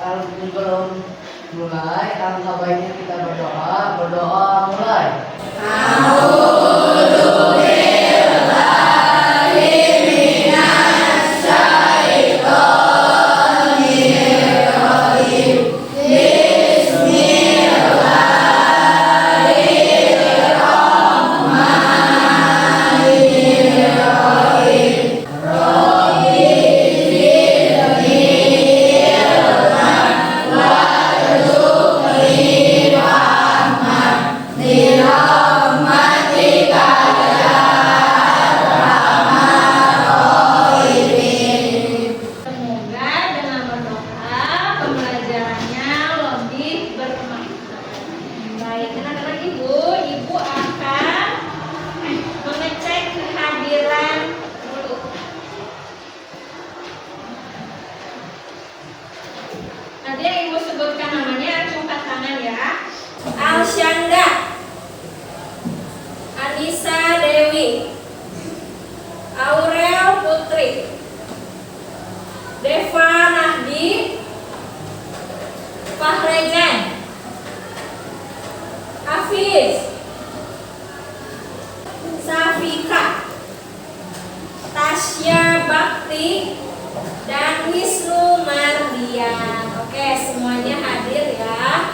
Sebelum mulai, alangkah baiknya kita berdoa. Berdoa mulai. Semoga dengan berdoa pembelajarannya lebih bermanfaat. Baik, anak-anak ibu akan mengecek kehadiran dulu. Nanti yang ibu sebutkan namanya angkat tangan ya. Alsyanda, Anissa Dewi, Aurel Putri, Deva Nahdi, Fahrejan, Hafiz, Safika, Tasya Bakti, dan Wisnu Mardian. Oke, semuanya hadir ya.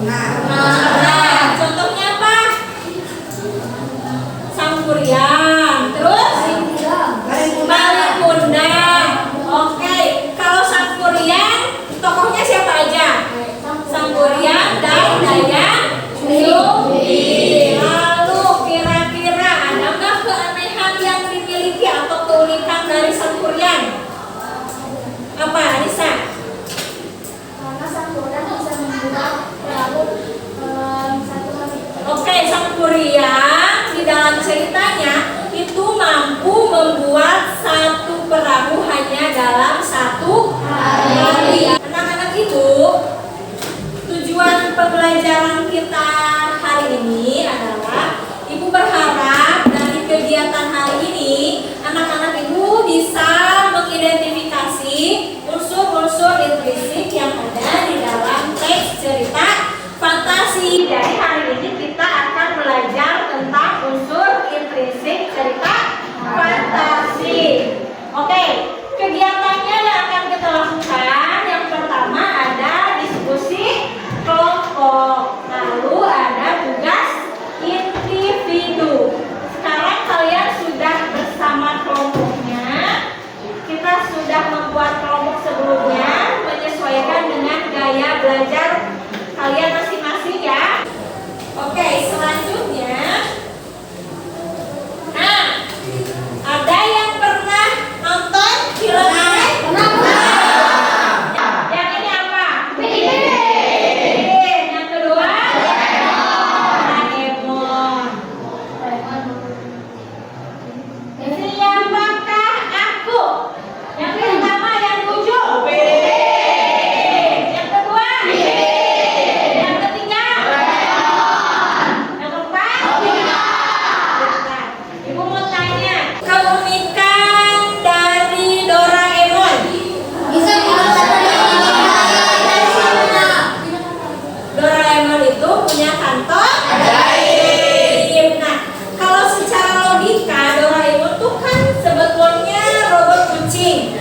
Nah, contohnya apa? Sangkuriang. Terus? Malin Kundang. Oke, kalau Sangkuriang tokohnya siapa aja? Sangkuriang dan Dayang Sumbi. Lalu kira-kira ada nggak keanehan yang dimiliki atau keunikan dari Sangkuriang? Apa, Anissa? Karena Sangkuriang bisa membuat perahu satu kali. Oke, Sangkuriang di dalam ceritanya itu mampu membuat satu perahu hanya dalam satu hari. Anak-anak ibu, tujuan pembelajaran kita hari ini adalah ibu berharap dari kegiatan hari ini anak-anak ibu bisa mengidentifikasi unsur-unsur intrinsik yang ada di dalam teks cerita fantasi. Jadi hari ini kita akan belajar tentang unsur intrinsik cerita fantasi. Oke, kegiatannya yang akan kita lakukan yang pertama ada diskusi kelompok, lalu ada tugas individu. Sekarang kalian sudah bersama kelompoknya, kita sudah membuat kelompok sebelumnya menyesuaikan dengan gaya belajar kalian masing-masing ya. Oke, selanjutnya, nah, ada yang pernah nonton film ini? Yang ini apa? Yang kedua? Doraemon. Siapakah aku? Yang pertama yang tujuh. Yang kedua? Yang ketiga? Yang keempat? Ibu mau tanya, keunikan dari Doraemon. Bisa Doraemon itu punya kantong ajaib. Nah, kalau secara logika Doraemon tuh kan sebetulnya robot kucing.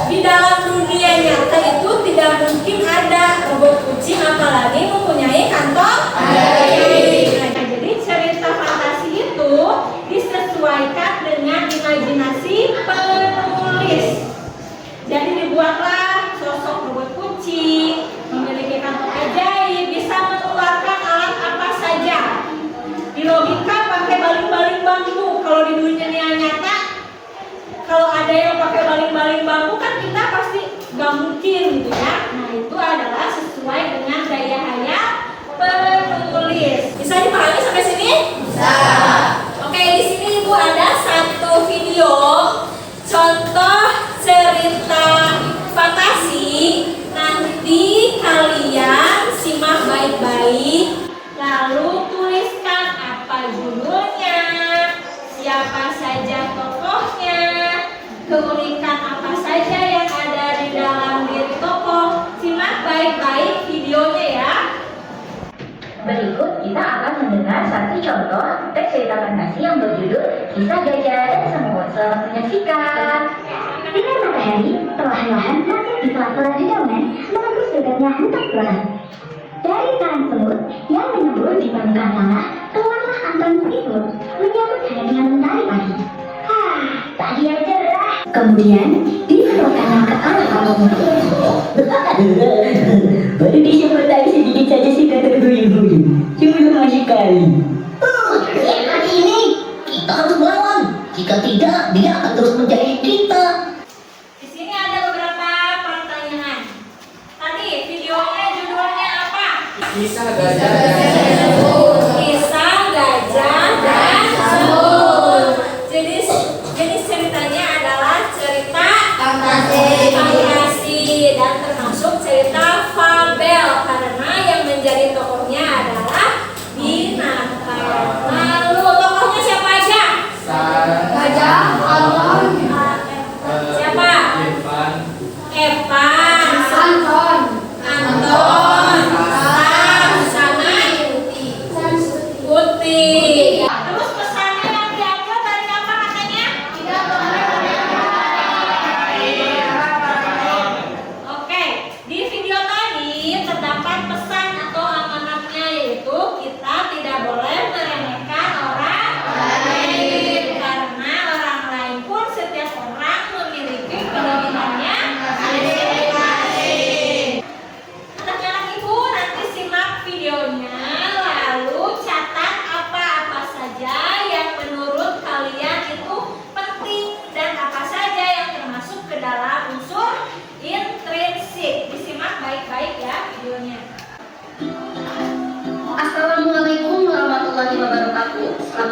Di dalam dunia nyata itu tidak mungkin ada robot kucing apalagi mempunyai kantong ajaib. Nah, jadi cerita fantasi itu disesuaikan dengan imajinasi penulis. Jadi dibuatlah sosok robot kucing memiliki kantong ajaib, bisa mengeluarkan alat apa saja. Di logika pakai baling-baling bambu. Kalau di dunia nyata, kalau ada yang pakai baling-baling bambu kan kita pasti gak mungkin gitu ya. Nah, itu adalah sesuai dengan gaya hayal penulis. Bisa dipahami sampai sini? Bisa. Oke, di sini Ibu ada satu video contoh cerita fantasi. Nanti kalian simak baik-baik, lalu tuliskan apa judulnya, siapa saja tokohnya, keunikan apa saja yang ada di dalam diri tokoh. Simak baik-baik videonya ya. Berikut kita akan mendengar satu contoh teks cerita fantasi yang berjudul Kisah Gajah dan Semut. Selamat menyaksikan. Sinar matahari perlahan-lahan masuk di sela-sela dedaunan menembus dekatnya hutan pelan. Dari tangan semut yang menyembur di permukaan tanah, keluarlah Anton Seafood menyambut hari yang mentari pagi. Pagi yang cerah. Kemudian diselokkanlah ke arah kalung. Baru disyukur tadi sedikit saja sih kata buyung-buyung. Cuma masih kali. Hari ini kita harus melawan. Jika tidak, dia akan terus menjadi kita. Di sini ada beberapa pertanyaan. Tadi videonya judulnya apa? Kisah gajah dan semut. Kisah gajah dan semut. Jenis ceritanya adalah cerita fantasi dan termasuk cerita fabel karena yang menjadi tokohnya adalah binatang. Lalu tokohnya siapa aja? Gajah, Alon, Siapa? Evan, Anton, Anton, Sam, sama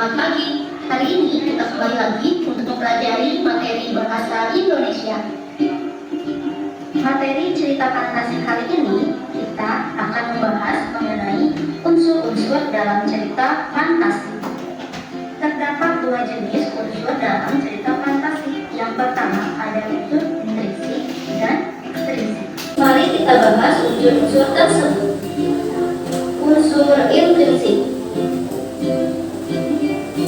Selamat pagi. Hari ini kita kembali lagi untuk mempelajari materi bahasa Indonesia. Materi cerita fantasi kali ini kita akan membahas mengenai unsur-unsur dalam cerita fantasi. Terdapat dua jenis unsur dalam cerita fantasi. Yang pertama ada unsur intrinsik dan ekstrinsik. Mari kita bahas unsur-unsur tersebut. Unsur intrinsik.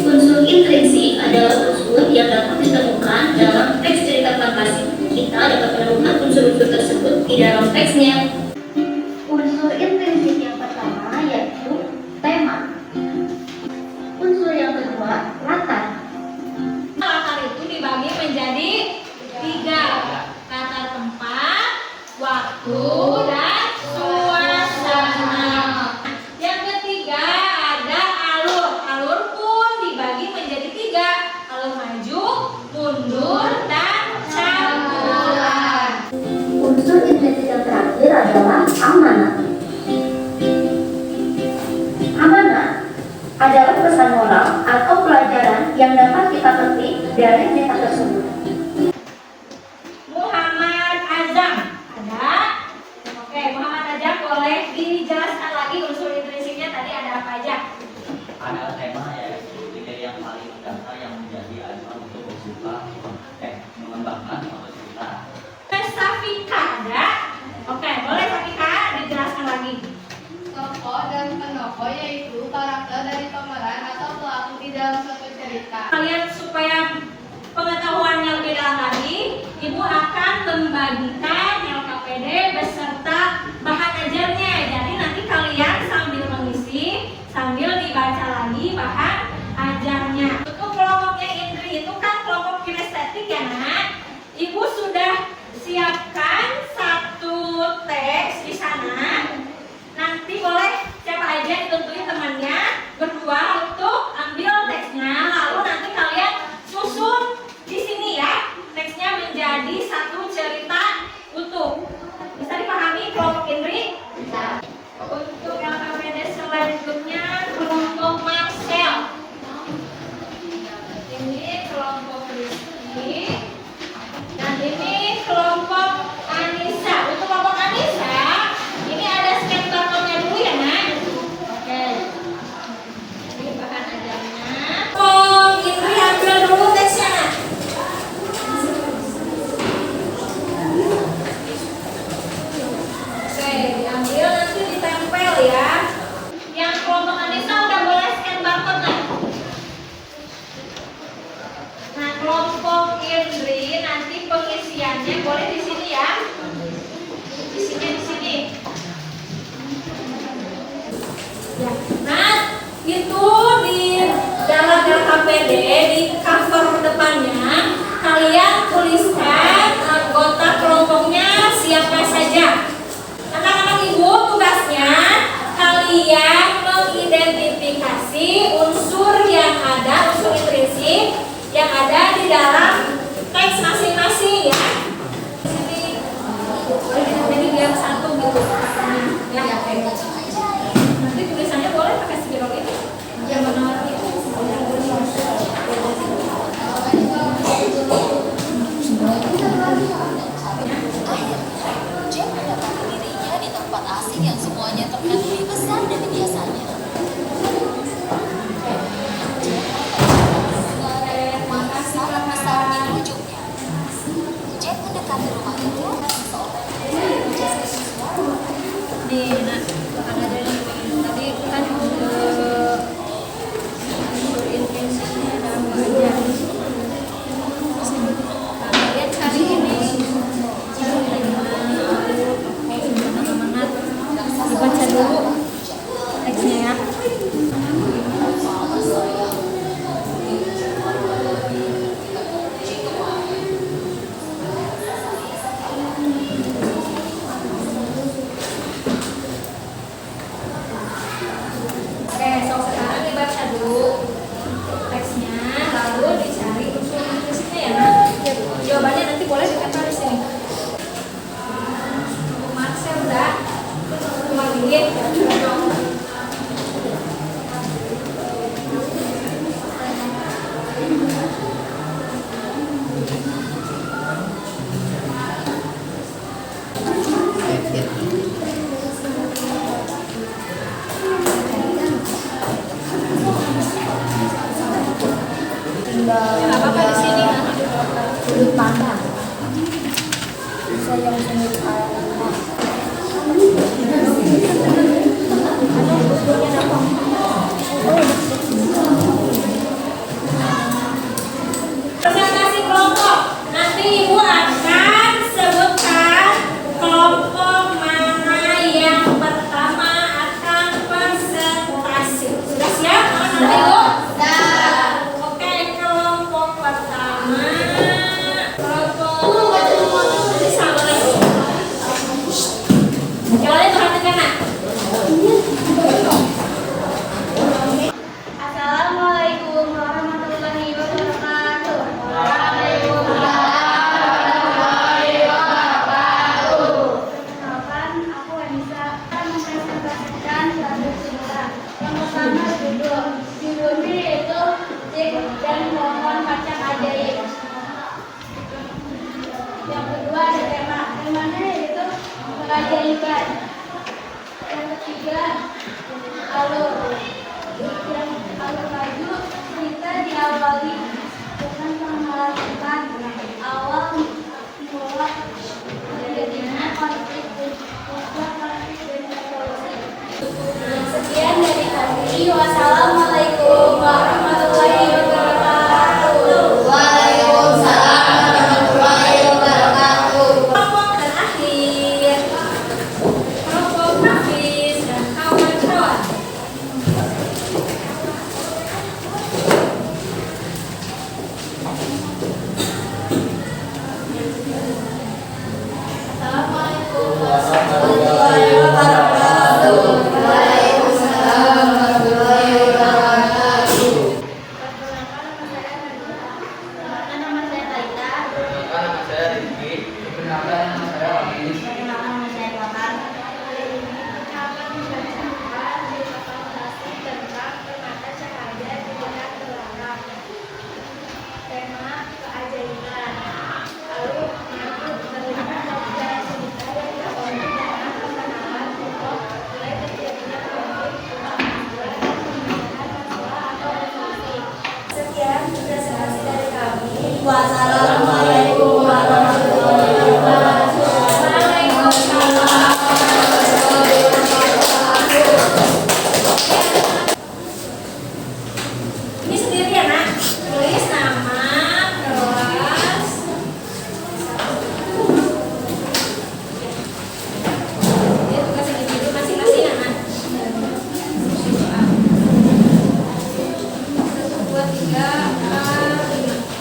Unsur intrinsik adalah unsur yang dapat ditemukan dalam teks cerita fantasi. Kita dapat menemukan unsur-unsur tersebut di dalam teksnya. Unsur intrinsik yang pertama yaitu tema. Unsur yang kedua latar. Latar itu dibagi menjadi 3: latar tempat, waktu, dan suasana. Yang ketiga ada alur. Alur pun dibagi menjadi 3: alur maju, mundur, dan campuran. Unsur intrinsik yang terakhir adalah amanat. Amanat adalah pesan moral atau pelajaran yang dapat kita petik dari cerita tersebut. Muhammad Azam ada? Oke, Muhammad Azam boleh dijelaskan lagi unsur intrinsiknya tadi ada apa aja? Ada tema yaitu kriteria yang paling mendasar yang menjadi acuan untuk mengembangkan suatu cerita. Safika ada? Oke, boleh Safika dijelaskan lagi. Tokoh dan penokoh yaitu karakter dari pemeran atau pelaku di dalam suatu cerita. Kalian supaya pengetahuannya lebih dalam lagi, Ibu akan membagikan LKPD beserta bahan ajarnya. Jadi nanti kalian sambil mengisi, sambil dibaca lagi bahan ajarnya. Untuk kelompoknya Indri itu kan kelompok kinestetik ya nak. Ibu sudah siapkan satu teks di sana. Nanti boleh siapa aja ditentuin temannya berdua untuk ambil teksnya, lalu nanti kalian susun di sini ya. Teksnya menjadi satu cerita utuh. Bisa dipahami kelompok Indri? Bisa. Untuk LKPD selanjutnya kelompok Marcel. Ini kelompok Rizky. Dan ini kelompok Anissa. Untuk kelompok Anissa, ini ada scan barcode-nya dulu ya nak. Oke. Ini bahan ajarnya. Oh, Indri ambil dulu teksnya nak. Oke, diambil nanti ditempel ya. Yang kelompok Anissa udah boleh scan barcode nak. Nah, kelompok Indri nanti pengisiannya boleh di sini ya. Isinya di sini. Ya. Nah, itu di dalam LKPD di cover depannya kalian tuliskan anggota kelompoknya siapa saja. Anak-anak Ibu tugasnya kalian mengidentifikasi unsur yang ada, unsur intrinsik yang ada di dalam teks masing-masing ya. Sini jadi biar satu gitu. Ya. Nanti tulisannya boleh pakai spidol ini. Yang benar itu. Jack mendapati dirinya di tempat asing yang semuanya terlihat lebih besar dari biasanya. Sangat besar di ujungnya. Jack mendekati rumah itu dan Nih, nah, ada dari tadi kan unsur intrinsiknya dalam aja. Lihat kali ini dibaca dulu teksnya ya. apa-apa di sini. Sudut pandang. Saya sudut pandang. Presentasi kelompok. Nanti Ibu akan sebutkan kelompok mana yang pertama akan presentasi. Sudah siap? Nanti Ibu? Oke, kelompok pertama. Kelompok ini sama lagi. Jawabannya perhatikan nak. Assalamualaikum warahmatullahi wabarakatuh. Perkenalkan, aku Anissa akan mempresentasikan suatu cerita. Yang pertama judulnya yaitu Jack dan Pohon Kacang Ajaib. Yang kedua ada temanya yaitu keajaiban. Yang ketiga alur. Yang alur maju cerita diawali dengan mengenalkan awal mula terjadinya konflik dan solusi. Sekian dari kami. Wassalamualaikum warahmatullahi wabarakatuh. Waalaikumsalam warahmatullahi wabarakatuh. Kelompok terakhir. Kelompok Hafiz dan kawan-kawan. Assalamualaikum warahmatullahi wabarakatuh. Waalaikumsalam warahmatullahi wabarakatuh. Perkenalkan nama saya Taita. Perkenalkan nama saya Rizky. Perkenalkan nama saya Hafiz. Perkenalkan nama saya Papan. Hari ini akan membacakan presentasi tentang permata cahaya di dekat terlarang. Tema keajaiban. Lalu maju terlihat dari cerita yang diawali dengan pengenalan tokoh mulai terjadinya konflik dan penyelesaian masalah atau resolusi. Sekian presentasi dari kami. Wassalamualaikum warahmatullahi wabarakatuh. Waalaikumsalam warahmatullahi wabarakatuh. Ini sendiri ya nak. Tulis nama, kelas. Ini tugas individu masing-masing ya nak. 1, 2, 3, 4, 5.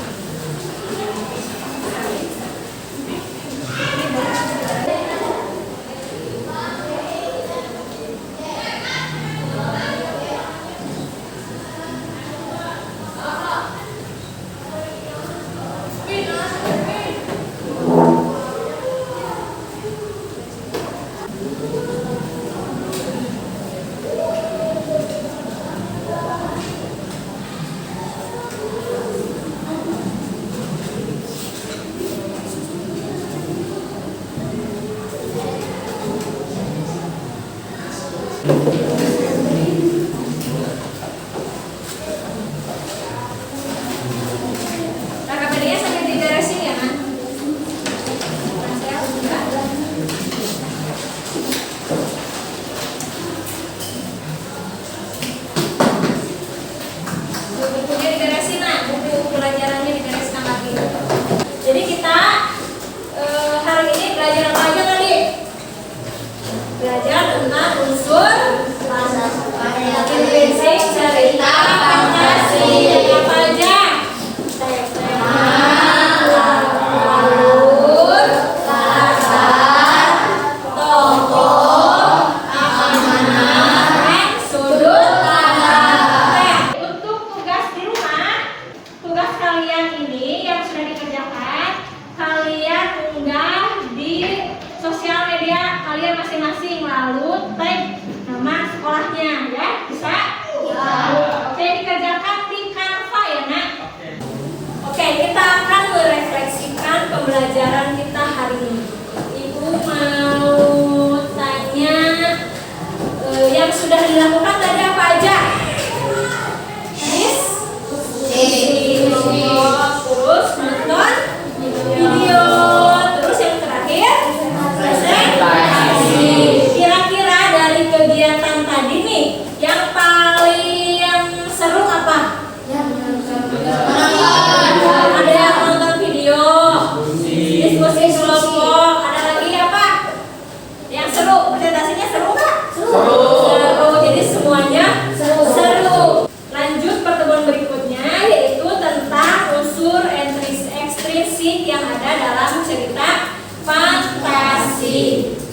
Rakapannya sampai diberesin ya kan? Saya buka. Buku-bukunya diberesin nak, buku pelajarannya dibereskan lagi. Jadi kita hari ini belajar apa aja tadi? Belajar tentang unsur prinsip cerita fantasi. Apa aja? Alur, latar, tokoh, amanah, sudut pandang. Untuk tugas di rumah, tugas kalian ini yang sudah dikerjakan, kalian unggah di sosial media kalian masing-masing, lalu tag nama sekolahnya ya, bisa? Oke, dikerjakan di Canva ya nak. Oke, kita akan merefleksikan pembelajaran kita hari ini. Ibu mau kucing.